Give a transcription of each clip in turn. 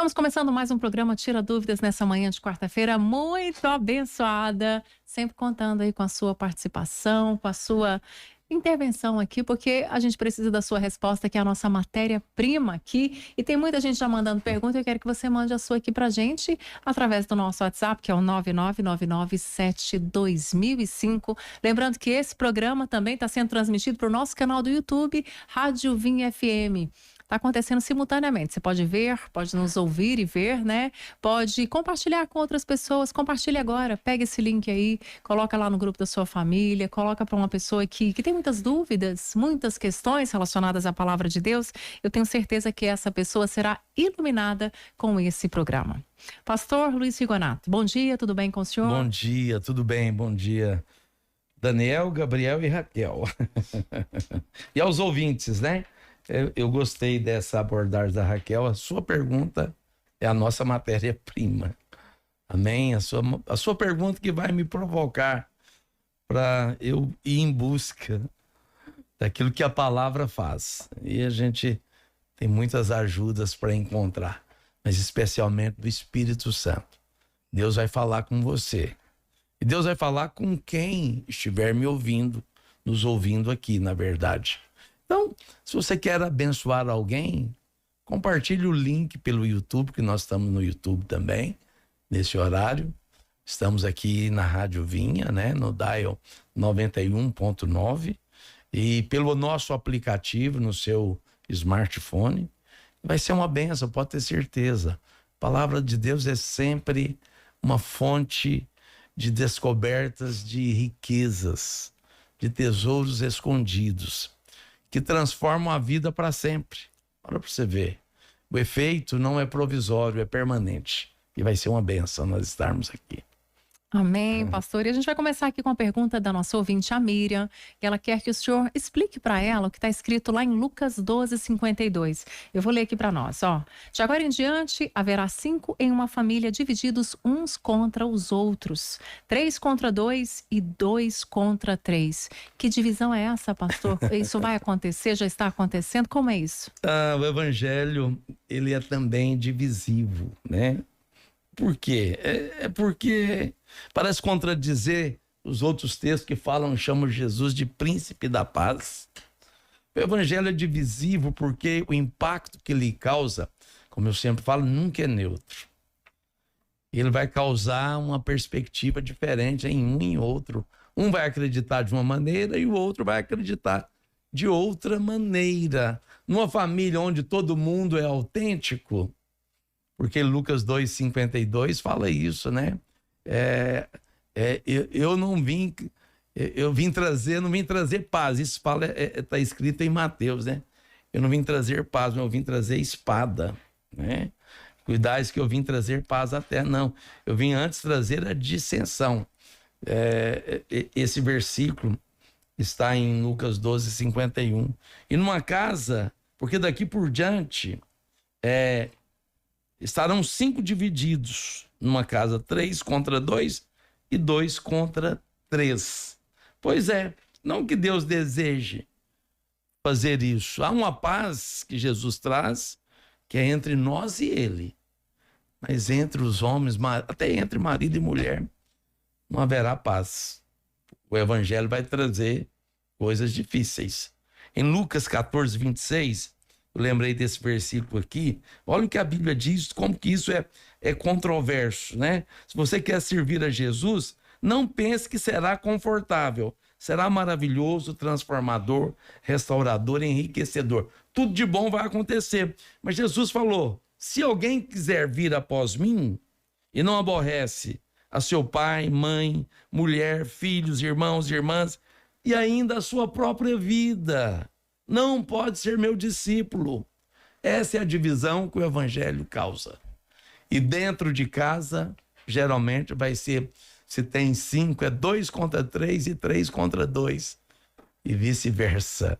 Estamos começando mais um programa Tira Dúvidas nessa manhã de quarta-feira muito abençoada, sempre contando aí com a sua participação, com a sua intervenção aqui, porque a gente precisa da sua resposta, que é a nossa matéria-prima aqui, e tem muita gente já mandando pergunta. Eu quero que você mande a sua aqui pra gente através do nosso WhatsApp, que é o 999972005. Lembrando que esse programa também está sendo transmitido para o nosso canal do YouTube, Rádio Vinha FM. Está acontecendo simultaneamente. Você pode ver, pode nos ouvir e ver, né? Pode compartilhar com outras pessoas. Compartilhe agora. Pega esse link aí, coloca lá no grupo da sua família, coloca para uma pessoa que tem muitas dúvidas, muitas questões relacionadas à palavra de Deus. Eu tenho certeza que essa pessoa será iluminada com esse programa. Pastor Luiz Rigonato, bom dia, tudo bem com o senhor? Bom dia, tudo bem, bom dia. Daniel, Gabriel e Raquel. E aos ouvintes, né? Eu gostei dessa abordagem da Raquel. A sua pergunta é a nossa matéria-prima. Amém? A sua pergunta que vai me provocar para eu ir em busca daquilo que a palavra faz. E a gente tem muitas ajudas para encontrar, mas especialmente do Espírito Santo. Deus vai falar com você. E Deus vai falar com quem estiver me ouvindo, nos ouvindo aqui, na verdade. Então, se você quer abençoar alguém, compartilhe o link pelo YouTube, que nós estamos no YouTube também, nesse horário. Estamos aqui na Rádio Vinha, né, no dial 91.9, e pelo nosso aplicativo no seu smartphone. Vai ser uma bênção, pode ter certeza. A palavra de Deus é sempre uma fonte de descobertas de riquezas, de tesouros escondidos, que transformam a vida para sempre. Olha para você ver. O efeito não é provisório, é permanente. E vai ser uma bênção nós estarmos aqui. Amém, pastor. E a gente vai começar aqui com a pergunta da nossa ouvinte, a Miriam. Ela quer que o senhor explique para ela o que está escrito lá em Lucas 12:52. Eu vou ler aqui para nós, ó. De agora em diante, haverá 5 em uma família divididos uns contra os outros. 3 contra 2 e 2 contra 3. Que divisão é essa, pastor? Isso vai acontecer? Já está acontecendo? Como é isso? O evangelho, ele é também divisivo, né? Por quê? É porque parece contradizer os outros textos que chamam Jesus de príncipe da paz. O evangelho é divisivo porque o impacto que ele causa, como eu sempre falo, nunca é neutro. Ele vai causar uma perspectiva diferente em um e em outro. Um vai acreditar de uma maneira e o outro vai acreditar de outra maneira. Numa família onde todo mundo é autêntico, porque Lucas 2:52 fala isso, né? Não vim trazer paz. Isso está escrito em Mateus, né? Eu não vim trazer paz, mas eu vim trazer espada, né? Cuidais que eu vim trazer paz até não. Eu vim antes trazer a dissensão. Esse versículo está em Lucas 12:51. E numa casa, porque daqui por diante estarão 5 divididos numa casa, 3 contra 2 e 2 contra 3. Pois é, não que Deus deseje fazer isso. Há uma paz que Jesus traz, que é entre nós e ele. Mas entre os homens, até entre marido e mulher, não haverá paz. O evangelho vai trazer coisas difíceis. Em Lucas 14:26, eu lembrei desse versículo aqui. Olha o que a Bíblia diz, como que isso é controverso, né? Se você quer servir a Jesus, não pense que será confortável. Será maravilhoso, transformador, restaurador, enriquecedor. Tudo de bom vai acontecer. Mas Jesus falou, se alguém quiser vir após mim e não aborrece a seu pai, mãe, mulher, filhos, irmãos e irmãs, e ainda a sua própria vida, não pode ser meu discípulo. Essa é a divisão que o evangelho causa. E dentro de casa, geralmente vai ser, se tem 5, é 2 contra 3 e 3 contra 2. E vice-versa.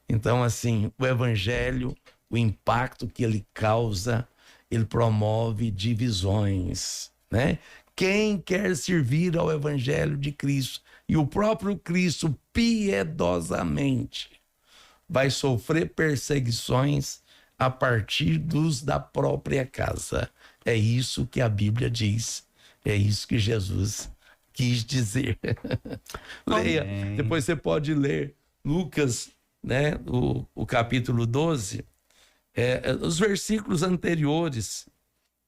Então, assim, o evangelho, o impacto que ele causa, ele promove divisões, né? Quem quer servir ao evangelho de Cristo e o próprio Cristo piedosamente vai sofrer perseguições a partir dos da própria casa. É isso que a Bíblia diz. É isso que Jesus quis dizer. Leia, depois você pode ler Lucas, né, o capítulo 12, os versículos anteriores,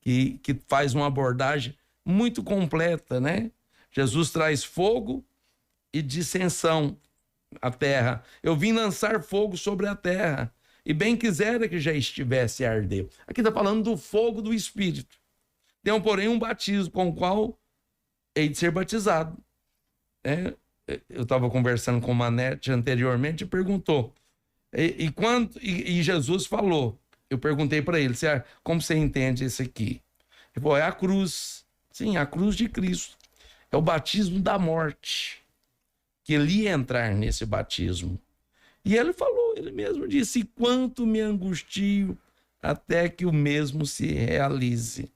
que faz uma abordagem muito completa, né? Jesus traz fogo e dissensão à terra. Eu vim lançar fogo sobre a terra, e bem quisera que já estivesse a arder. Aqui está falando do fogo do Espírito. Tem, porém, um batismo com o qual hei de ser batizado. Eu estava conversando com o Manete anteriormente e perguntou. E Jesus falou. Eu perguntei para ele, como você entende isso aqui? Ele falou, é a cruz. Sim, a cruz de Cristo. É o batismo da morte. Que ele ia entrar nesse batismo. E ele falou, ele mesmo disse, quanto me angustio até que o mesmo se realize.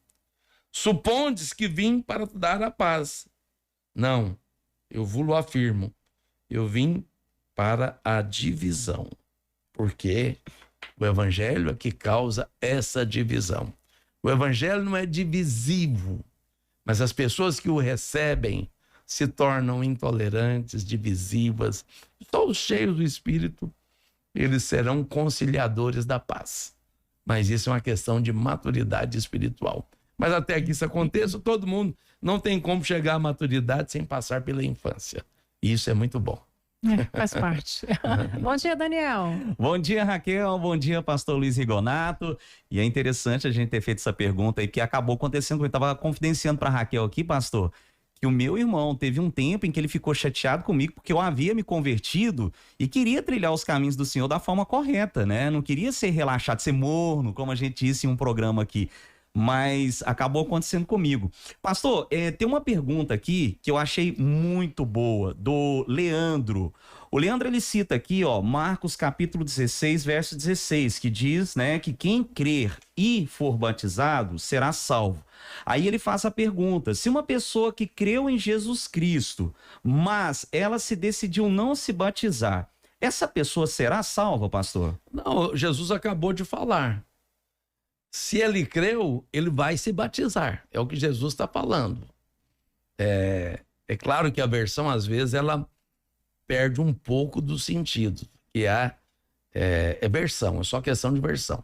Supondes que vim para te dar a paz. Não, eu vos afirmo, eu vim para a divisão. Porque o evangelho é que causa essa divisão. O evangelho não é divisivo, mas as pessoas que o recebem se tornam intolerantes, divisivas. Só os cheios do Espírito, eles serão conciliadores da paz. Mas isso é uma questão de maturidade espiritual. Mas até que isso aconteça, todo mundo não tem como chegar à maturidade sem passar pela infância. E isso é muito bom. Faz parte. Bom dia, Daniel. Bom dia, Raquel. Bom dia, pastor Luiz Rigonato. E é interessante a gente ter feito essa pergunta aí, que acabou acontecendo. Eu estava confidenciando para a Raquel aqui, pastor, que o meu irmão teve um tempo em que ele ficou chateado comigo porque eu havia me convertido e queria trilhar os caminhos do Senhor da forma correta, né? Não queria ser relaxado, ser morno, como a gente disse em um programa aqui. Mas acabou acontecendo comigo. Pastor, tem uma pergunta aqui que eu achei muito boa, do Leandro. O Leandro, ele cita aqui, Marcos capítulo 16, verso 16, que diz, né, que quem crer e for batizado será salvo. Aí ele faz a pergunta, se uma pessoa que creu em Jesus Cristo, mas ela se decidiu não se batizar, essa pessoa será salva, pastor? Não, Jesus acabou de falar. Se ele creu, ele vai se batizar. É o que Jesus está falando. É claro que a versão, às vezes, ela perde um pouco do sentido. Que é versão, é só questão de versão.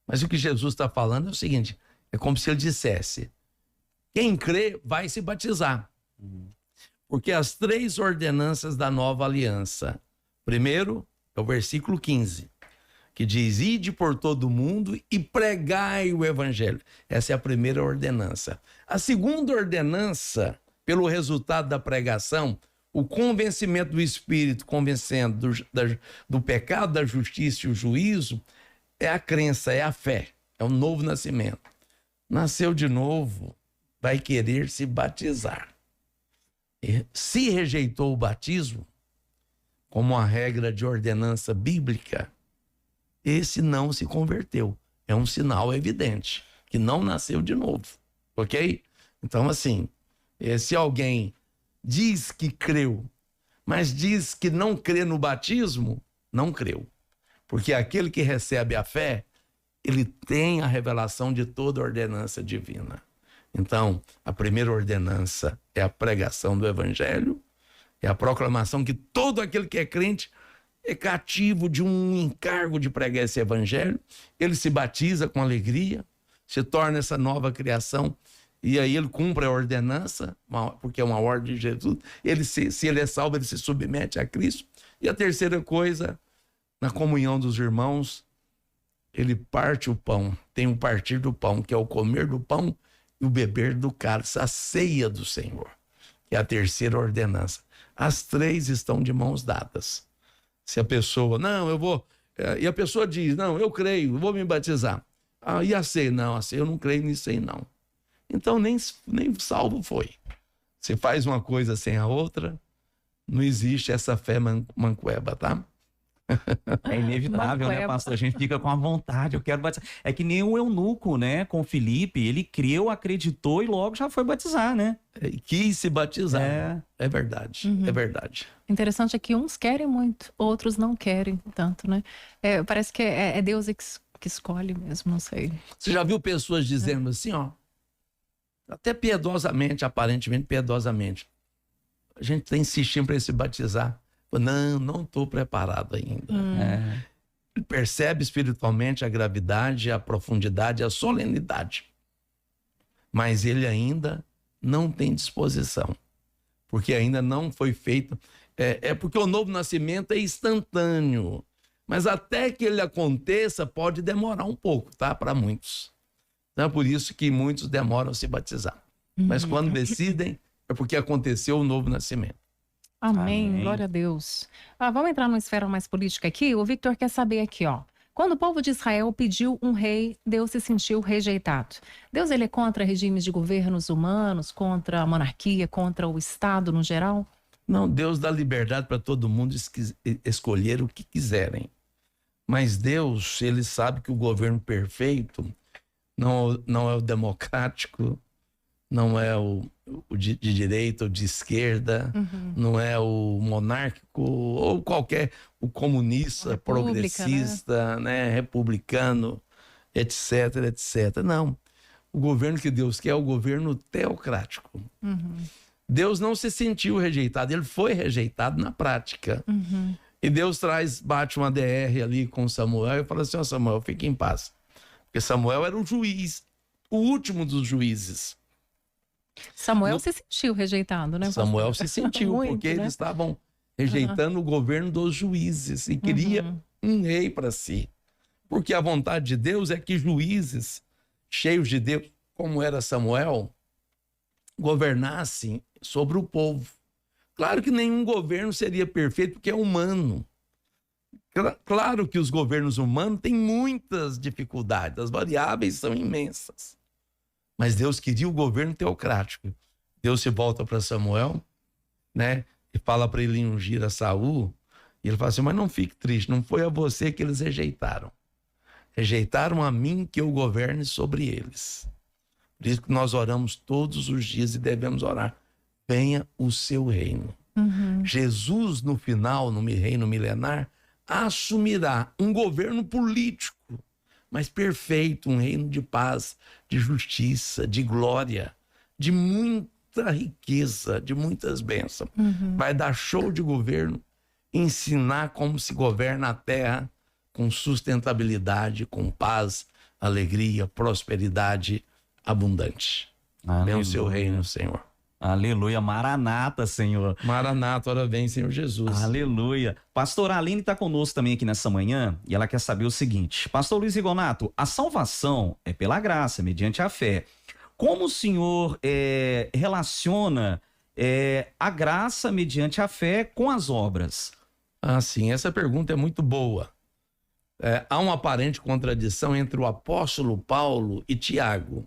Mas o que Jesus está falando é o seguinte, é como se ele dissesse, quem crê vai se batizar. Porque as 3 ordenanças da nova aliança. Primeiro, é o versículo 15. Que diz, ide por todo o mundo e pregai o evangelho. Essa é a primeira ordenança. A segunda ordenança, pelo resultado da pregação, o convencimento do Espírito, convencendo do pecado, da justiça e o juízo, é a crença, é a fé, é o novo nascimento. Nasceu de novo, vai querer se batizar. E se rejeitou o batismo, como uma regra de ordenança bíblica, esse não se converteu. É um sinal evidente que não nasceu de novo, ok? Então, assim, se alguém diz que creu, mas diz que não crê no batismo, não creu. Porque aquele que recebe a fé, ele tem a revelação de toda a ordenança divina. Então, a primeira ordenança é a pregação do evangelho, é a proclamação que todo aquele que é crente é cativo de um encargo de pregar esse evangelho, ele se batiza com alegria, se torna essa nova criação, e aí ele cumpre a ordenança, porque é uma ordem de Jesus, se ele é salvo, ele se submete a Cristo. E a terceira coisa, na comunhão dos irmãos, ele parte o pão, tem o partir do pão, que é o comer do pão e o beber do cálice, a ceia do Senhor, que é a terceira ordenança. As 3 estão de mãos dadas. Se a pessoa, não, eu vou... E a pessoa diz, não, eu creio, eu vou me batizar. E a ceia? Não, a ceia eu não creio nisso aí, não. Então nem salvo foi. Se faz uma coisa sem a outra, não existe essa fé manqueba, tá? É inevitável, né, pastor? A gente fica com a vontade, eu quero batizar. É que nem o eunuco, né, com Filipe, ele creu, acreditou e logo já foi batizar, né? Quis se batizar. É verdade, é verdade. Interessante é que uns querem muito, outros não querem tanto, né? Parece que é Deus que escolhe mesmo, não sei. Você já viu pessoas dizendo assim, ó, até piedosamente, aparentemente piedosamente, a gente está insistindo para ele se batizar. Não estou preparado ainda. Ele percebe espiritualmente a gravidade, a profundidade, a solenidade. Mas ele ainda não tem disposição. Porque ainda não foi feito. É porque o novo nascimento é instantâneo. Mas até que ele aconteça, pode demorar um pouco, tá? Para muitos. Então é por isso que muitos demoram a se batizar. Mas quando decidem, é porque aconteceu o novo nascimento. Amém. Glória a Deus. Vamos entrar numa esfera mais política aqui. O Victor quer saber aqui, ó. Quando o povo de Israel pediu um rei, Deus se sentiu rejeitado. Deus, ele é contra regimes de governos humanos, contra a monarquia, contra o Estado no geral? Não, Deus dá liberdade para todo mundo escolher o que quiserem. Mas Deus, ele sabe que o governo perfeito não é o democrático, não é o de direita ou de esquerda, não é o monárquico ou qualquer, o comunista, progressista, né, republicano, etc, etc. Não, o governo que Deus quer é o governo teocrático. Deus não se sentiu rejeitado, ele foi rejeitado na prática. E Deus bate uma DR ali com Samuel e fala assim, ó, Samuel, fique em paz. Porque Samuel era o juiz, o último dos juízes. Samuel se sentiu rejeitado, né? Samuel se sentiu, muito, porque eles estavam rejeitando o governo dos juízes e queria um rei para si. Porque a vontade de Deus é que juízes cheios de Deus, como era Samuel, governassem sobre o povo. Claro que nenhum governo seria perfeito, porque é humano. Claro que os governos humanos têm muitas dificuldades, as variáveis são imensas. Mas Deus queria o governo teocrático. Deus se volta para Samuel, né? E fala para ele ungir a Saul. E ele fala assim, mas não fique triste, não foi a você que eles rejeitaram. Rejeitaram a mim que eu governe sobre eles. Por isso que nós oramos todos os dias e devemos orar. Venha o seu reino. Jesus, no final, no reino milenar, assumirá um governo político, mas perfeito, um reino de paz, de justiça, de glória, de muita riqueza, de muitas bênçãos. Vai dar show de governo, ensinar como se governa a terra com sustentabilidade, com paz, alegria, prosperidade abundante. Vem o seu reino, Senhor. Aleluia, Maranata, Senhor. Maranata, ora vem, Senhor Jesus. Aleluia. Pastor Aline está conosco também aqui nessa manhã e ela quer saber o seguinte. Pastor Luiz Rigonato, a salvação é pela graça, mediante a fé. Como o senhor relaciona a graça mediante a fé com as obras? Sim, essa pergunta é muito boa. Há uma aparente contradição entre o apóstolo Paulo e Tiago.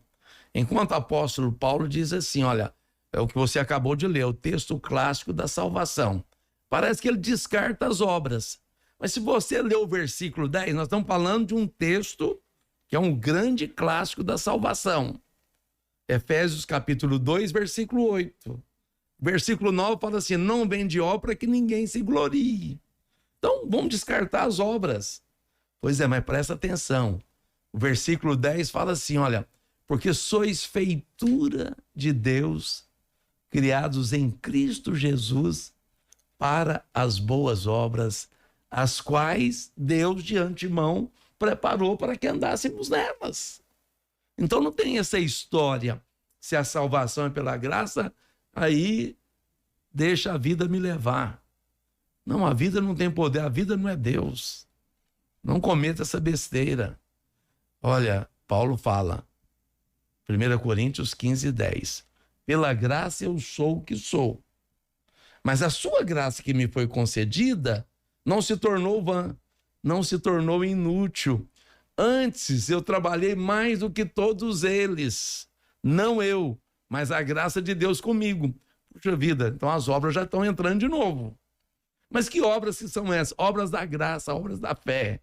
Enquanto o apóstolo Paulo diz assim, olha, é o que você acabou de ler, o texto clássico da salvação. Parece que ele descarta as obras. Mas se você ler o versículo 10, nós estamos falando de um texto que é um grande clássico da salvação. Efésios capítulo 2, versículo 8. Versículo 9 fala assim, não vem de obra que ninguém se glorie. Então, vamos descartar as obras. Pois é, mas presta atenção. O versículo 10 fala assim, olha, porque sois feitura de Deus, criados em Cristo Jesus, para as boas obras, as quais Deus de antemão preparou para que andássemos nelas. Então não tem essa história, se a salvação é pela graça, aí deixa a vida me levar. Não, a vida não tem poder, a vida não é Deus. Não cometa essa besteira. Olha, Paulo fala, 1 Coríntios 15, 10. Pela graça eu sou o que sou. Mas a sua graça que me foi concedida não se tornou vã, não se tornou inútil. Antes eu trabalhei mais do que todos eles. Não eu, mas a graça de Deus comigo. Puxa vida, então as obras já estão entrando de novo. Mas que obras que são essas? Obras da graça, obras da fé.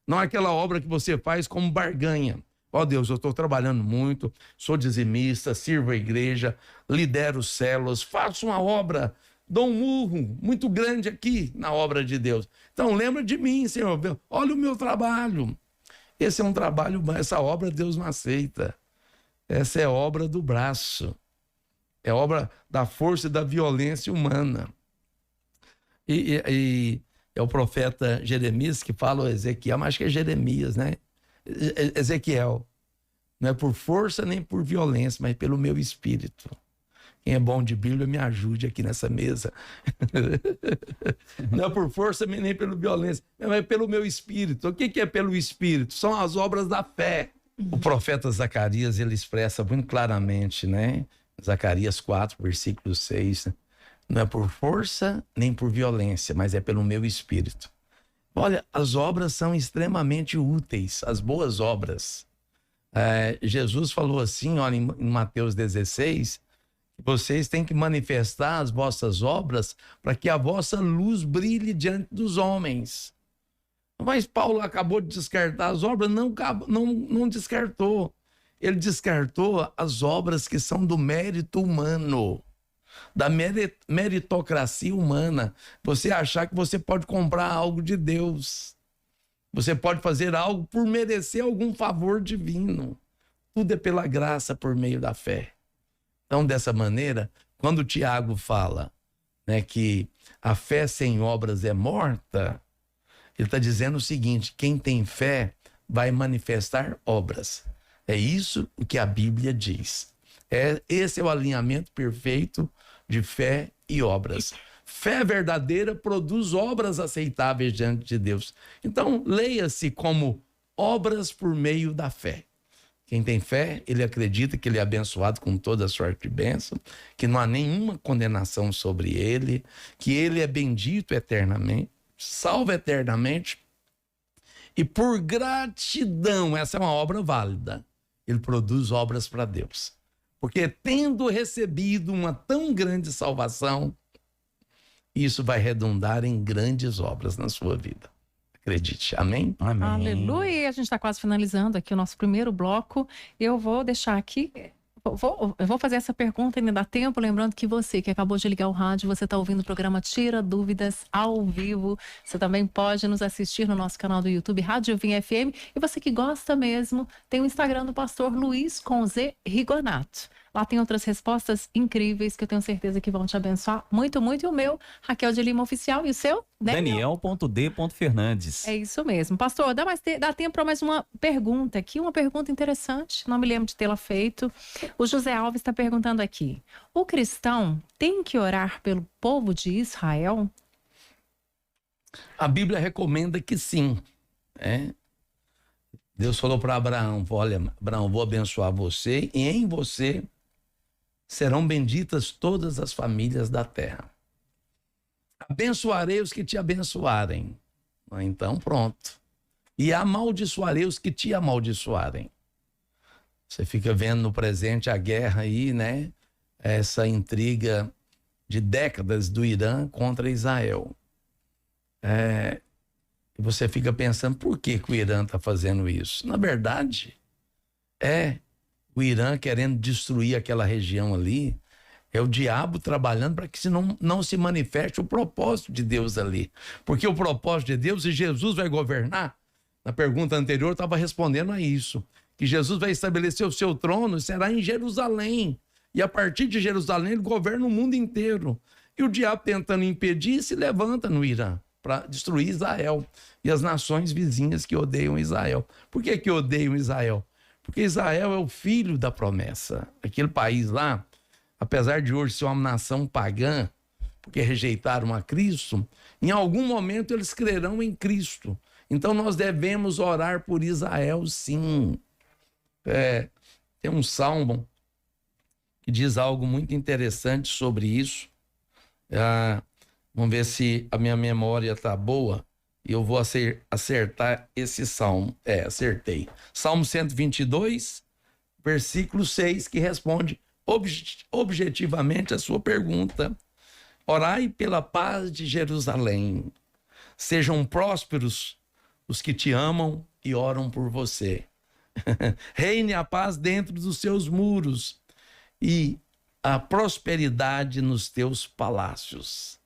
Não é aquela obra que você faz como barganha. Ó Deus, eu estou trabalhando muito, sou dizimista, sirvo a igreja, lidero células, faço uma obra, dou um murro muito grande aqui na obra de Deus. Então lembra de mim, Senhor, olha o meu trabalho. Esse é um trabalho, essa obra Deus não aceita. Essa é obra do braço. É obra da força e da violência humana. E é o profeta Jeremias que fala, ou Ezequiel, mas acho que é Jeremias, né? Ezequiel. Não é por força nem por violência, mas pelo meu espírito. Quem é bom de Bíblia, me ajude aqui nessa mesa. Não é por força nem pela violência, mas é pelo meu espírito. O que é pelo espírito? São as obras da fé. O profeta Zacarias, ele expressa muito claramente, né? Zacarias 4, versículo 6. Não é por força nem por violência, mas é pelo meu espírito. Olha, as obras são extremamente úteis, as boas obras. Jesus falou assim, olha, em Mateus 16, vocês têm que manifestar as vossas obras para que a vossa luz brilhe diante dos homens. Mas Paulo acabou de descartar as obras? Não descartou. Ele descartou as obras que são do mérito humano, da meritocracia humana. Você achar que você pode comprar algo de Deus. Você pode fazer algo por merecer algum favor divino. Tudo é pela graça por meio da fé. Então, dessa maneira, quando Tiago fala, né, que a fé sem obras é morta, ele está dizendo o seguinte: quem tem fé vai manifestar obras. É isso o que a Bíblia diz. Esse é o alinhamento perfeito de fé e obras. Fé verdadeira produz obras aceitáveis diante de Deus. Então, leia-se como obras por meio da fé. Quem tem fé, ele acredita que ele é abençoado com toda a sorte de bênção, que não há nenhuma condenação sobre ele, que ele é bendito eternamente, salvo eternamente, e por gratidão, essa é uma obra válida, ele produz obras para Deus. Porque tendo recebido uma tão grande salvação, isso vai redundar em grandes obras na sua vida. Acredite. Amém? Amém. Aleluia. A gente está quase finalizando aqui o nosso primeiro bloco. Eu vou deixar aqui... Eu vou fazer essa pergunta, ainda dá tempo, lembrando que você que acabou de ligar o rádio, você está ouvindo o programa Tira Dúvidas ao vivo. Você também pode nos assistir no nosso canal do YouTube, Rádio Vinha FM. E você que gosta mesmo, tem o Instagram do pastor Luiz com Z Rigonato. Lá tem outras respostas incríveis que eu tenho certeza que vão te abençoar muito, muito. E o meu, Raquel de Lima Oficial. E o seu? Daniel.d.Fernandes. É isso mesmo. Pastor, dá tempo para mais uma pergunta aqui. Uma pergunta interessante. Não me lembro de tê-la feito. O José Alves está perguntando aqui. O cristão tem que orar pelo povo de Israel? A Bíblia recomenda que sim. Deus falou para Abraão, olha, Abraão, vou abençoar você e em você serão benditas todas as famílias da terra. Abençoarei os que te abençoarem. Então, pronto. E amaldiçoarei os que te amaldiçoarem. Você fica vendo no presente a guerra aí, né? Essa intriga de décadas do Irã contra Israel. E você fica pensando, por que o Irã está fazendo isso? Na verdade, o Irã querendo destruir aquela região ali, é o diabo trabalhando para que não se manifeste o propósito de Deus ali. Porque o propósito de Deus, e Jesus vai governar, na pergunta anterior eu estava respondendo a isso, que Jesus vai estabelecer o seu trono e será em Jerusalém. E a partir de Jerusalém ele governa o mundo inteiro. E o diabo tentando impedir, se levanta no Irã para destruir Israel e as nações vizinhas que odeiam Israel. Por que odeiam Israel? Porque Israel é o filho da promessa. Aquele país lá, apesar de hoje ser uma nação pagã, porque rejeitaram a Cristo, em algum momento eles crerão em Cristo. Então nós devemos orar por Israel, sim. Tem um salmo que diz algo muito interessante sobre isso. Vamos ver se a minha memória está boa e eu vou acertar esse salmo. Acertei. Salmo 122, versículo 6, que responde objetivamente a sua pergunta. Orai pela paz de Jerusalém. Sejam prósperos os que te amam e oram por você. Reine a paz dentro dos seus muros e a prosperidade nos teus palácios.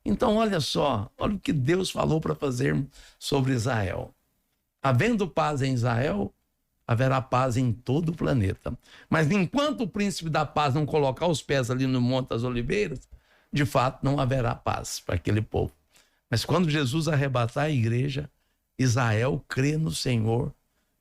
Então, olha só, olha o que Deus falou para fazer sobre Israel. Havendo paz em Israel, haverá paz em todo o planeta. Mas enquanto o príncipe da paz não colocar os pés ali no Monte das Oliveiras, de fato não haverá paz para aquele povo. Mas quando Jesus arrebatar a igreja, Israel crê no Senhor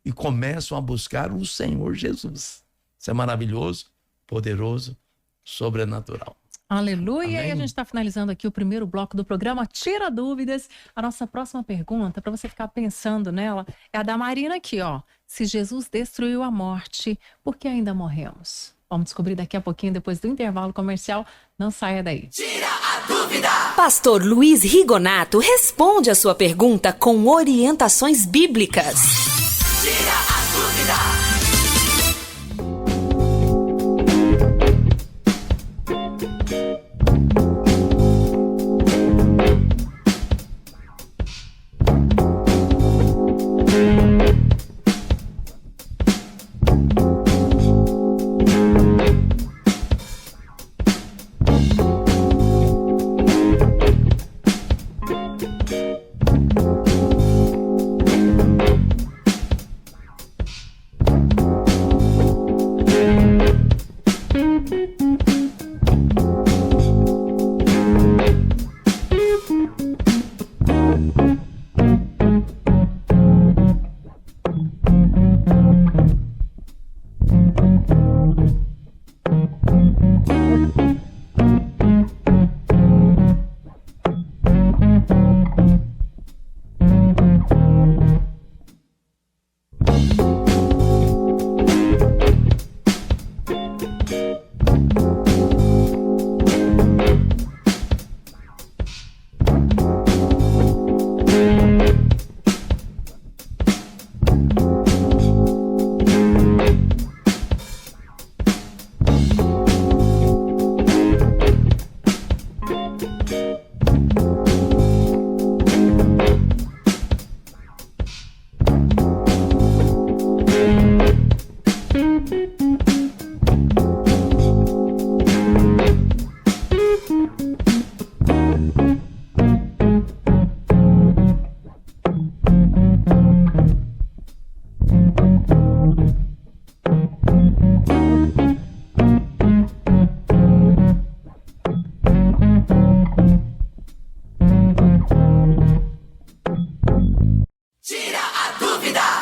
e começam a buscar o Senhor Jesus. Isso é maravilhoso, poderoso, sobrenatural. Aleluia! Amém. E a gente está finalizando aqui o primeiro bloco do programa Tira Dúvidas. A nossa próxima pergunta, para você ficar pensando nela, é a da Marina aqui, ó. Se Jesus destruiu a morte, por que ainda morremos? Vamos descobrir daqui a pouquinho, depois do intervalo comercial. Não saia daí. Tira a dúvida! Pastor Luiz Rigonato responde a sua pergunta com orientações bíblicas. Tira a dúvida!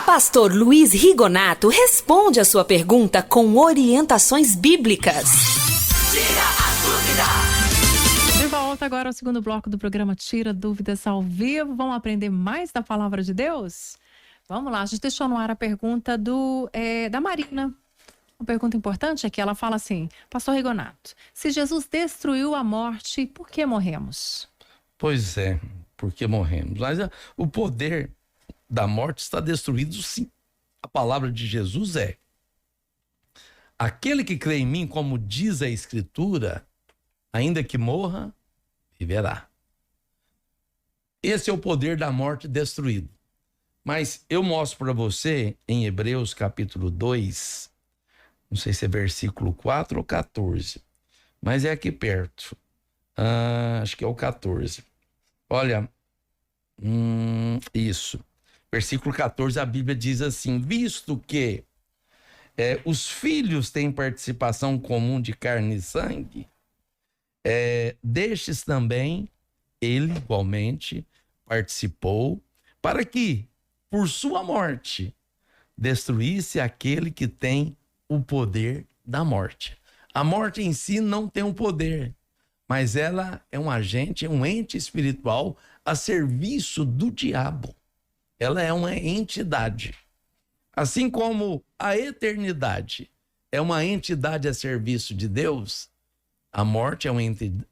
Pastor Luiz Rigonato responde a sua pergunta com orientações bíblicas. Tira a dúvida! De volta agora ao segundo bloco do programa Tira Dúvidas ao vivo. Vamos aprender mais da palavra de Deus? Vamos lá, a gente deixou no ar a pergunta da Marina. Uma pergunta importante é que ela fala assim: Pastor Rigonato, se Jesus destruiu a morte, por que morremos? Pois é, porque morremos. Mas o poder da morte está destruído, sim. A palavra de Jesus é: aquele que crê em mim, como diz a Escritura, ainda que morra, viverá. Esse é o poder da morte destruído. Mas eu mostro para você em Hebreus capítulo 2, não sei se é versículo 4 ou 14, mas é aqui perto. Acho que é o 14. Olha, isso. Versículo 14, a Bíblia diz assim: visto que os filhos têm participação comum de carne e sangue, destes também ele igualmente participou, para que, por sua morte, destruísse aquele que tem o poder da morte. A morte em si não tem um poder, mas ela é um agente, um ente espiritual a serviço do diabo. Ela é uma entidade. Assim como a eternidade é uma entidade a serviço de Deus, a morte é uma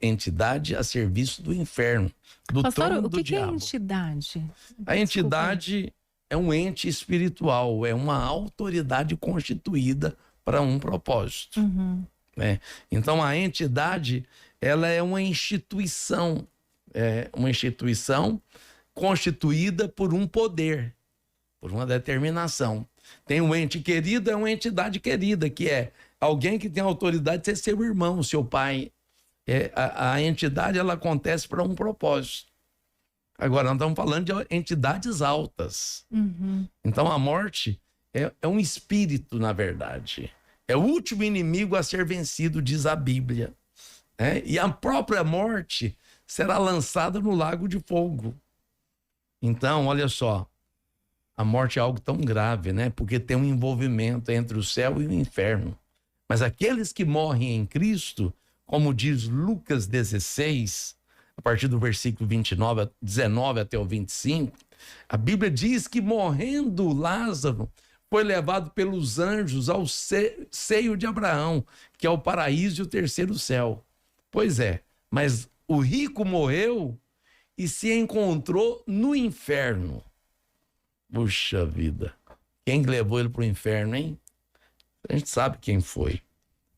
entidade a serviço do inferno, do Pastor, trono o do que diabo. é entidade? A entidade é um ente espiritual, é uma autoridade constituída para um propósito. Né? Então a entidade, ela é uma instituição constituída por um poder, por uma determinação. Tem um ente querido, é uma entidade querida, que é alguém que tem autoridade de ser seu irmão, seu pai. A entidade, ela acontece para um propósito. Agora, nós estamos falando de entidades altas. Então, a morte é um espírito, na verdade. É o último inimigo a ser vencido, diz a Bíblia. Né? E a própria morte será lançada no lago de fogo. Então, olha só, a morte é algo tão grave, né? Porque tem um envolvimento entre o céu e o inferno. Mas aqueles que morrem em Cristo, como diz Lucas 16, a partir do versículo 19 até o 25, a Bíblia diz que morrendo Lázaro, foi levado pelos anjos ao seio de Abraão, que é o paraíso e o terceiro céu. Pois é, mas o rico morreu e se encontrou no inferno. Puxa vida, quem levou ele para o inferno, hein? A gente sabe quem foi.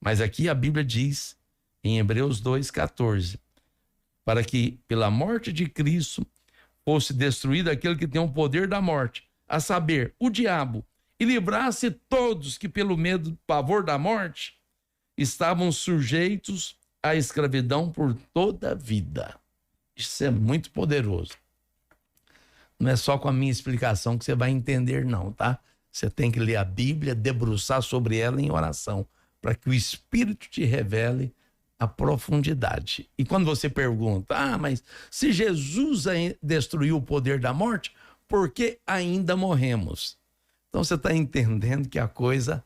Mas aqui a Bíblia diz, em Hebreus 2,14, para que pela morte de Cristo fosse destruído aquele que tem o poder da morte, a saber, o diabo, e livrasse todos que pelo medo do pavor da morte estavam sujeitos à escravidão por toda a vida. Isso é muito poderoso. Não é só com a minha explicação que você vai entender, não, tá? Você tem que ler a Bíblia, debruçar sobre ela em oração, para que o Espírito te revele a profundidade. E quando você pergunta, mas se Jesus destruiu o poder da morte, por que ainda morremos? Então você está entendendo que a coisa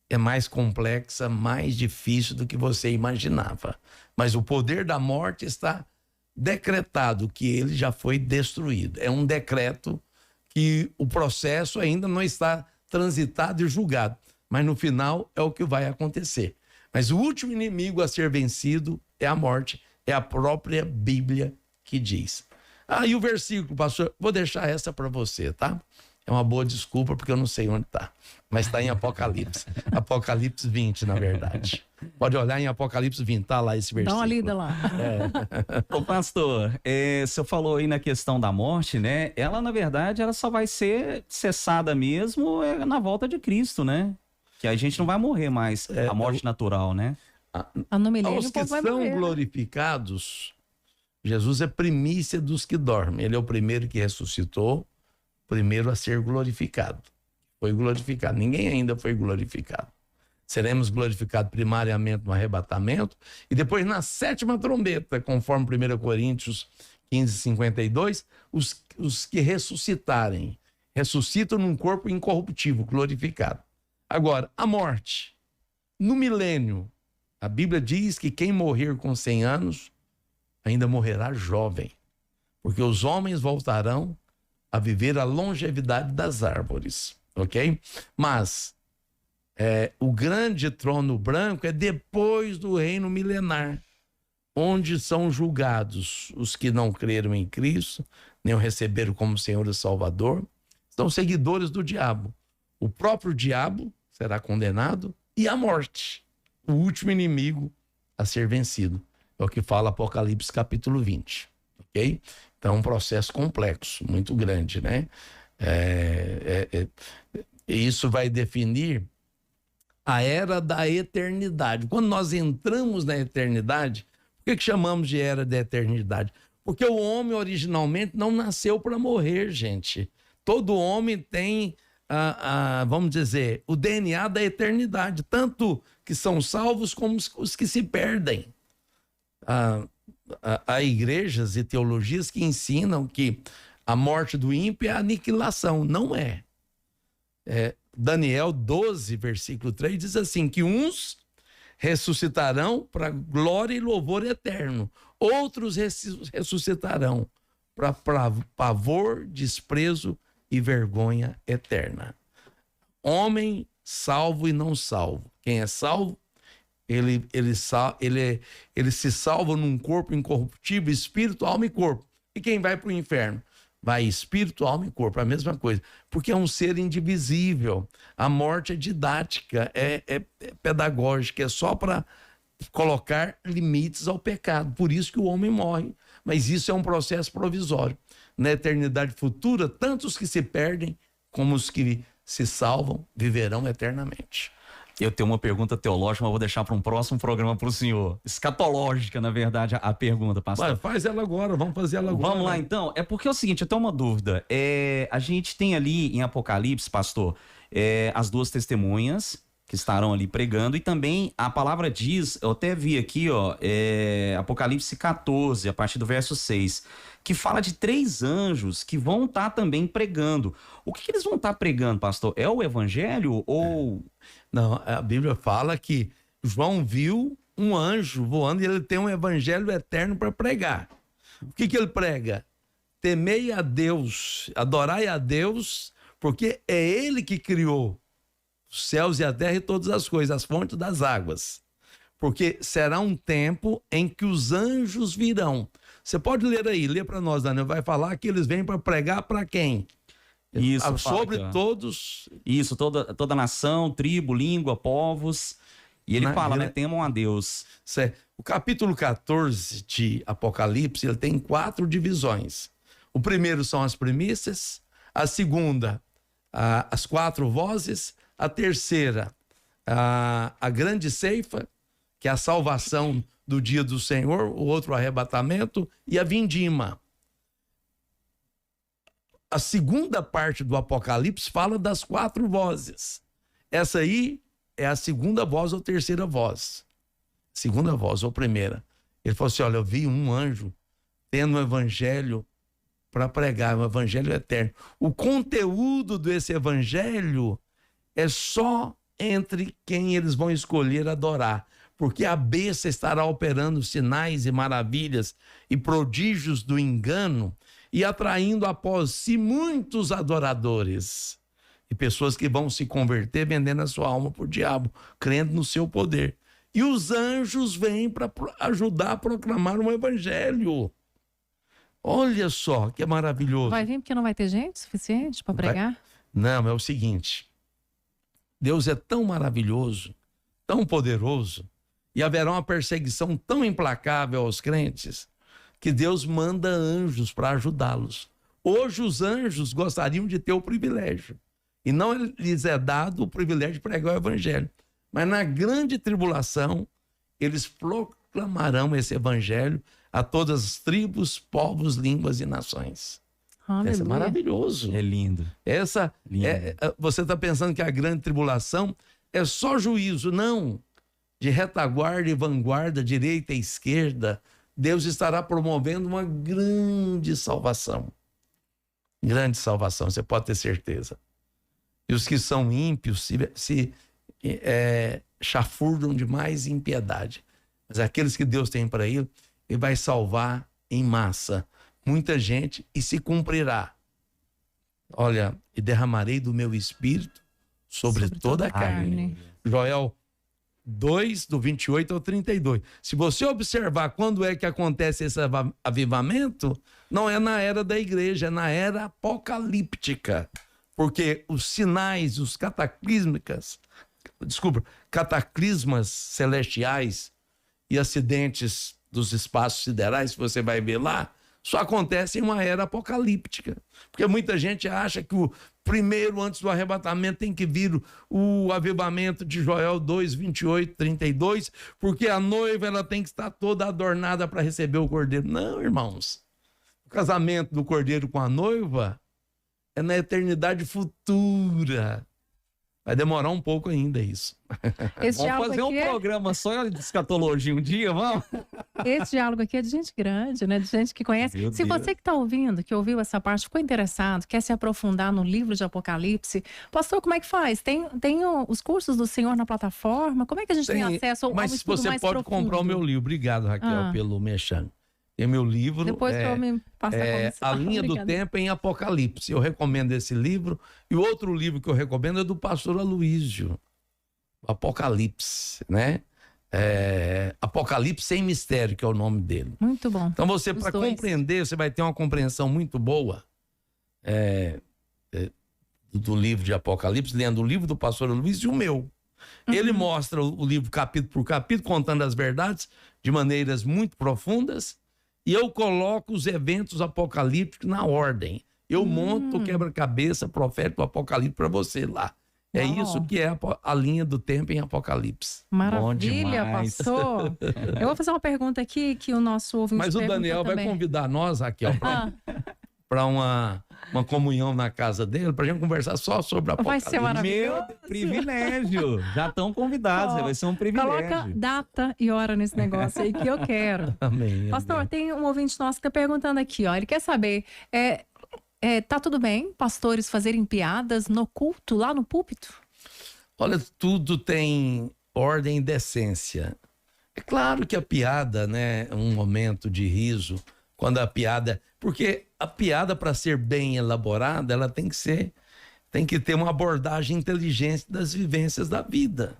é mais complexa, mais difícil do que você imaginava. Mas o poder da morte está decretado, que ele já foi destruído. É um decreto que o processo ainda não está transitado e julgado. Mas no final é o que vai acontecer. Mas o último inimigo a ser vencido é a morte. É a própria Bíblia que diz. E o versículo, pastor, vou deixar essa para você, tá? É uma boa desculpa porque eu não sei onde está. Mas está em Apocalipse. Apocalipse 20, na verdade. Pode olhar em Apocalipse 20, tá lá esse versículo. Dá uma lida lá. Ô pastor, você falou aí na questão da morte, né? Ela, na verdade, ela só vai ser cessada mesmo na volta de Cristo, né? Que a gente não vai morrer mais, a morte natural, né? No milênio, Aos o que povo vai são morrer, né? glorificados, Jesus é primícia dos que dormem. Ele é o primeiro que ressuscitou, primeiro a ser glorificado. Foi glorificado. Ninguém ainda foi glorificado. Seremos glorificados primariamente no arrebatamento e depois na 7ª trombeta, conforme 1 Coríntios 15:52, os que ressuscitarem, ressuscitam num corpo incorruptível, glorificado. Agora, a morte, no milênio, a Bíblia diz que quem morrer com 100 anos ainda morrerá jovem, porque os homens voltarão a viver a longevidade das árvores, ok? Mas o grande trono branco é depois do reino milenar, onde são julgados os que não creram em Cristo, nem o receberam como Senhor e Salvador, são seguidores do diabo. O próprio diabo será condenado e a morte, o último inimigo a ser vencido. É o que fala Apocalipse capítulo 20, ok? Então é um processo complexo, muito grande, né? E isso vai definir a era da eternidade. Quando nós entramos na eternidade, por que chamamos de era da eternidade? Porque o homem originalmente não nasceu para morrer, gente. Todo homem tem, vamos dizer, o DNA da eternidade, tanto que são salvos como os que se perdem. Há igrejas e teologias que ensinam que a morte do ímpio é a aniquilação. Não é. Daniel 12, versículo 3, diz assim, que uns ressuscitarão para glória e louvor eterno, outros ressuscitarão para pavor, desprezo e vergonha eterna. Homem salvo e não salvo. Quem é salvo, ele se salva num corpo incorruptível, espírito, alma e corpo. E quem vai para o inferno? Vai espírito, alma e corpo, a mesma coisa. Porque é um ser indivisível. A morte é didática, é pedagógica, é só para colocar limites ao pecado. Por isso que o homem morre. Mas isso é um processo provisório. Na eternidade futura, tanto os que se perdem como os que se salvam viverão eternamente. Eu tenho uma pergunta teológica, mas vou deixar para um próximo programa para o senhor. Escatológica, na verdade, a pergunta, pastor. Vai, faz ela agora, vamos fazer ela agora. Vamos lá, então. É porque é o seguinte, eu tenho uma dúvida. A gente tem ali em Apocalipse, pastor, as duas testemunhas que estarão ali pregando, e também a palavra diz, eu até vi aqui, ó, Apocalipse 14, a partir do verso 6, que fala de 3 anjos que vão estar também pregando. O que eles vão estar pregando, pastor? É o evangelho ou... Não, a Bíblia fala que João viu um anjo voando e ele tem um evangelho eterno para pregar. O que ele prega? Temei a Deus, adorai a Deus, porque é Ele que criou os céus e a terra e todas as coisas, as fontes das águas. Porque será um tempo em que os anjos virão. Você pode ler aí, lê para nós, Daniel, vai falar que eles vêm para pregar para quem? Isso, sobre fala, todos. Isso, toda nação, tribo, língua, povos. E ele fala, né? Temam a Deus. O capítulo 14 de Apocalipse, ele tem 4 divisões. O primeiro são as primícias, a segunda, as 4 vozes, a terceira, a grande ceifa, que é a salvação do dia do Senhor, o outro arrebatamento, e a vindima. A segunda parte do Apocalipse fala das 4 vozes. Essa aí é a segunda voz ou terceira voz. Segunda voz ou primeira. Ele falou assim, olha, eu vi um anjo tendo um evangelho para pregar, um evangelho eterno. O conteúdo desse evangelho é só entre quem eles vão escolher adorar, porque a besta estará operando sinais e maravilhas e prodígios do engano e atraindo após si muitos adoradores e pessoas que vão se converter vendendo a sua alma por diabo, crendo no seu poder. E os anjos vêm para ajudar a proclamar um evangelho. Olha só que maravilhoso. Vai vir porque não vai ter gente suficiente para pregar? Não, é o seguinte. Deus é tão maravilhoso, tão poderoso, e haverá uma perseguição tão implacável aos crentes, que Deus manda anjos para ajudá-los. Hoje os anjos gostariam de ter o privilégio, e não lhes é dado o privilégio de pregar o evangelho. Mas na grande tribulação, eles proclamarão esse evangelho a todas as tribos, povos, línguas e nações. Aleluia. Essa é maravilhoso. É lindo. Lindo. Você está pensando que a grande tribulação é só juízo? Não. De retaguarda e vanguarda, direita e esquerda, Deus estará promovendo uma grande salvação. Grande salvação, você pode ter certeza. E os que são ímpios se chafurdam de mais impiedade. Mas aqueles que Deus tem para ele vai salvar em massa muita gente e se cumprirá. Olha, e derramarei do meu espírito sobre toda a carne. Joel 2, do 28 ao 32. Se você observar quando é que acontece esse avivamento, não é na era da igreja, é na era apocalíptica. Porque os sinais, os cataclismas celestiais e acidentes dos espaços siderais, que você vai ver lá, só acontece em uma era apocalíptica. Porque muita gente acha que o primeiro, antes do arrebatamento, tem que vir o avivamento de Joel 2, 28, 32, porque a noiva ela tem que estar toda adornada para receber o cordeiro. Não, irmãos. O casamento do cordeiro com a noiva é na eternidade futura. Vai demorar um pouco ainda isso. Vamos fazer um programa só de escatologia um dia, vamos? Esse diálogo aqui é de gente grande, né? De gente que conhece. Meu Se Deus. você que está ouvindo, que ouviu essa parte, ficou interessado, quer se aprofundar no livro de Apocalipse, pastor, como é que faz? Tem os cursos do Senhor na plataforma? Como é que a gente tem acesso ao Mas estudo você mais pode profundo? comprar o meu livro. Obrigado, Raquel, pelo mechan. Tem meu livro. Depois que eu me passar a comissão. A Linha do Tempo em Apocalipse. Eu recomendo esse livro. E o outro livro que eu recomendo é do pastor Aloísio. Apocalipse, né? Apocalipse sem mistério, que é o nome dele. Muito bom. Então você, para compreender, você vai ter uma compreensão muito boa do livro de Apocalipse, lendo o livro do pastor Aloísio e o meu. Ele mostra o livro capítulo por capítulo, contando as verdades de maneiras muito profundas. E eu coloco os eventos apocalípticos na ordem. Eu monto o quebra-cabeça profético do Apocalipse para você lá. É Uau. isso que é a linha do tempo em Apocalipse. Maravilha, demais. pastor. Eu vou fazer uma pergunta aqui que o nosso ouvinte Mas o perguntou Daniel vai também. convidar nós, Raquel, Ah, para uma comunhão na casa dele, para a gente conversar só sobre vai Apocalipse. ser maravilhoso. Meu privilégio. Já estão convidados, Ó, vai ser um Coloca privilégio. data e hora nesse negócio aí que eu quero. Amém. Pastor, amém. tem um ouvinte nosso que está perguntando aqui, ó. Ele quer saber, tá tudo bem pastores fazerem piadas no culto, lá no púlpito? Olha, tudo tem ordem e decência. É claro que a piada, né, é um momento de riso, quando a piada... Porque a piada, para ser bem elaborada, ela tem que ter uma abordagem inteligente das vivências da vida,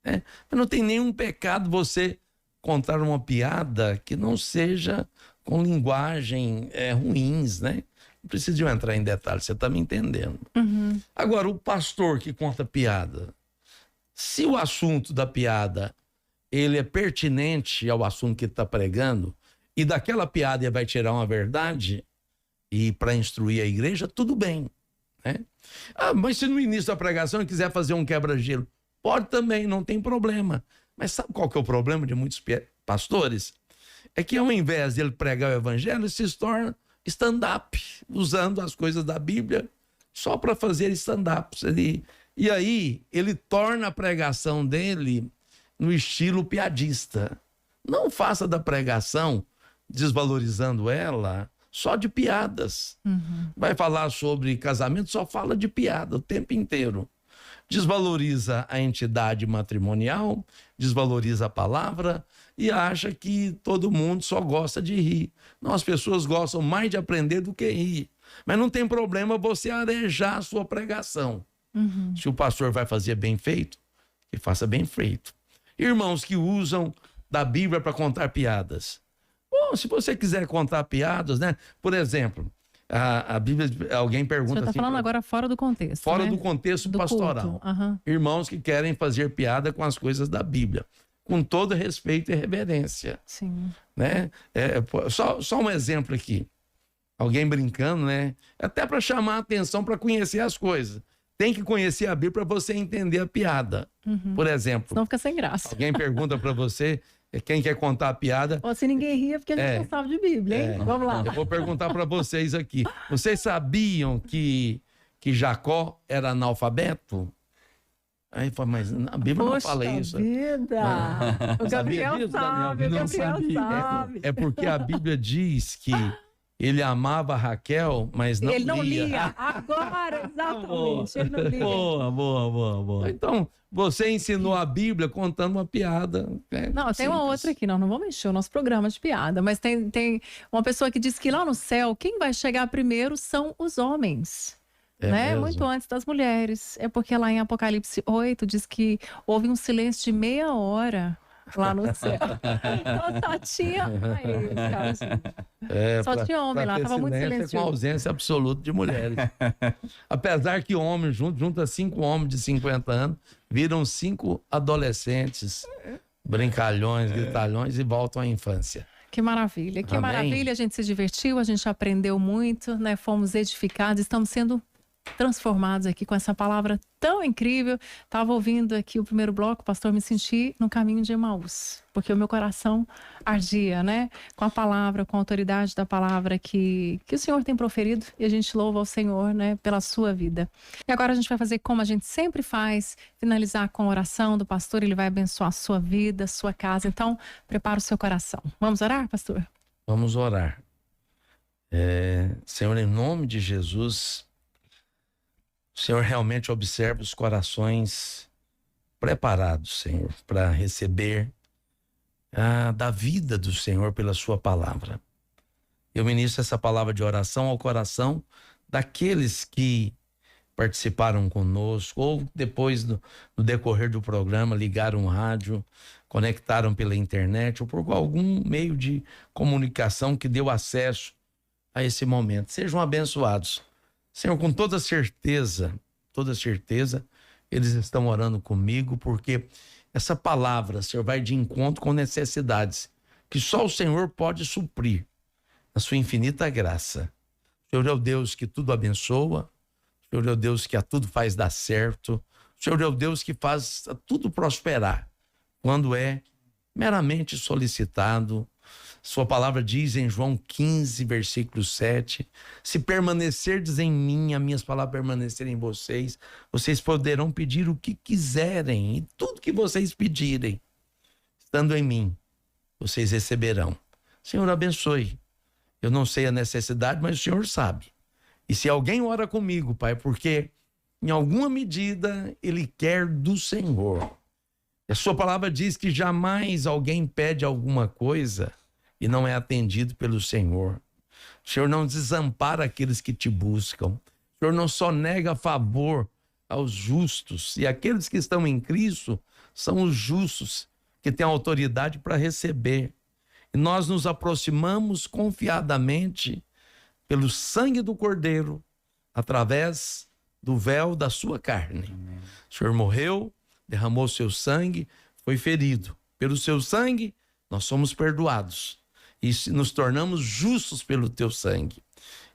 né? Mas não tem nenhum pecado você contar uma piada que não seja com linguagem ruins, né? Não preciso entrar em detalhes, você está me entendendo. Agora, o pastor que conta piada, se o assunto da piada ele é pertinente ao assunto que está pregando, e daquela piada ele vai tirar uma verdade e para instruir a igreja, tudo bem, né? Mas se no início da pregação ele quiser fazer um quebra-gelo, pode também, não tem problema. Mas sabe qual que é o problema de muitos pastores? É que ao invés de ele pregar o evangelho, ele se torna stand-up, usando as coisas da Bíblia só para fazer stand-ups. E aí ele torna a pregação dele no estilo piadista. Não faça da pregação, desvalorizando ela, só de piadas. Vai falar sobre casamento, só fala de piada o tempo inteiro. Desvaloriza a entidade matrimonial, desvaloriza a palavra e acha que todo mundo só gosta de rir. Não, as pessoas gostam mais de aprender do que rir. Mas não tem problema você arejar a sua pregação. Se o pastor vai fazer bem feito, que faça bem feito. Irmãos que usam da Bíblia para contar piadas. Bom, se você quiser contar piadas, né? Por exemplo, a Bíblia, alguém Você pergunta está assim... falando agora fora do contexto, Fora né? do contexto Do pastoral. culto. Aham. Irmãos que querem fazer piada com as coisas da Bíblia, com todo respeito e reverência, Sim. né? Só um exemplo aqui. Alguém brincando, né? Até para chamar a atenção, para conhecer as coisas. Tem que conhecer a Bíblia para você entender a piada. Por exemplo, Senão fica sem graça. alguém pergunta para você, quem quer contar a piada, Ou se ninguém ria, porque a gente não sabe de Bíblia, hein? Vamos lá. eu vou perguntar para vocês aqui. Vocês sabiam que Jacó era analfabeto? Aí fala, mas a Bíblia não fala isso. Vida. O Gabriel disso, Daniel? sabe, o Não Gabriel sabia. sabe. É porque a Bíblia diz que ele amava Raquel, mas não Ele não lia. lia. Agora, exatamente. Ele não lia. Boa. Então, você ensinou a Bíblia contando uma piada. Não, tem uma simples. outra aqui, não vamos encher o nosso programa de piada, mas tem uma pessoa que diz que lá no céu, quem vai chegar primeiro são os homens, né? mesmo? Muito antes das mulheres. É porque lá em Apocalipse 8 diz que houve um silêncio de meia hora lá no céu. Então só tinha... Aí, cara, só tinha homem lá, ter tava muito silêncio, silencioso. com ausência absoluta de mulheres. Apesar que homem junta 5 homens de 50 anos, viram 5 adolescentes, brincalhões, gritalhões e voltam à infância. Que maravilha, que Amém. maravilha. A gente se divertiu, a gente aprendeu muito, né? Fomos edificados, estamos sendo transformados aqui com essa palavra tão incrível. Estava ouvindo aqui o primeiro bloco, pastor, me senti no caminho de Emaús, porque o meu coração ardia, né? Com a palavra, com a autoridade da palavra que o Senhor tem proferido, e a gente louva ao Senhor, né, pela sua vida. E agora a gente vai fazer como a gente sempre faz, finalizar com a oração do pastor, ele vai abençoar a sua vida, a sua casa. Então, prepara o seu coração. Vamos orar, pastor? Vamos orar. Senhor, em nome de Jesus, o Senhor realmente observa os corações preparados, Senhor, para receber da vida do Senhor pela sua palavra. Eu ministro essa palavra de oração ao coração daqueles que participaram conosco, ou depois, no decorrer do programa, ligaram o rádio, conectaram pela internet, ou por algum meio de comunicação que deu acesso a esse momento. Sejam abençoados. Senhor, com toda certeza, eles estão orando comigo, porque essa palavra, Senhor, vai de encontro com necessidades que só o Senhor pode suprir na sua infinita graça. O Senhor é o Deus que tudo abençoa, o Senhor é o Deus que a tudo faz dar certo, O Senhor é o Deus que faz tudo prosperar quando é meramente solicitado. Sua palavra diz em João 15, versículo 7, se permanecerdes em mim, as minhas palavras permanecerem em vocês, vocês poderão pedir o que quiserem, e tudo que vocês pedirem, estando em mim, vocês receberão. Senhor, abençoe. Eu não sei a necessidade, mas o Senhor sabe. E se alguém ora comigo, Pai, porque em alguma medida ele quer do Senhor. A sua palavra diz que jamais alguém pede alguma coisa e não é atendido pelo Senhor. O Senhor não desampara aqueles que te buscam. O Senhor não só nega favor aos justos. E aqueles que estão em Cristo são os justos, que têm autoridade para receber. E nós nos aproximamos confiadamente pelo sangue do Cordeiro, através do véu da sua carne. Amém. O Senhor morreu, derramou seu sangue, foi ferido. Pelo seu sangue, nós somos perdoados. E nos tornamos justos pelo teu sangue.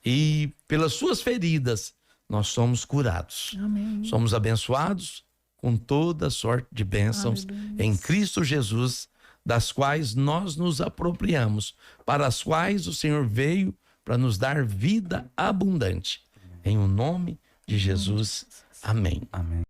E pelas suas feridas, nós somos curados. Amém. Somos abençoados com toda sorte de bênçãos em Cristo Jesus, das quais nós nos apropriamos, para as quais o Senhor veio para nos dar vida abundante. Em o nome de Jesus. Amém. Amém.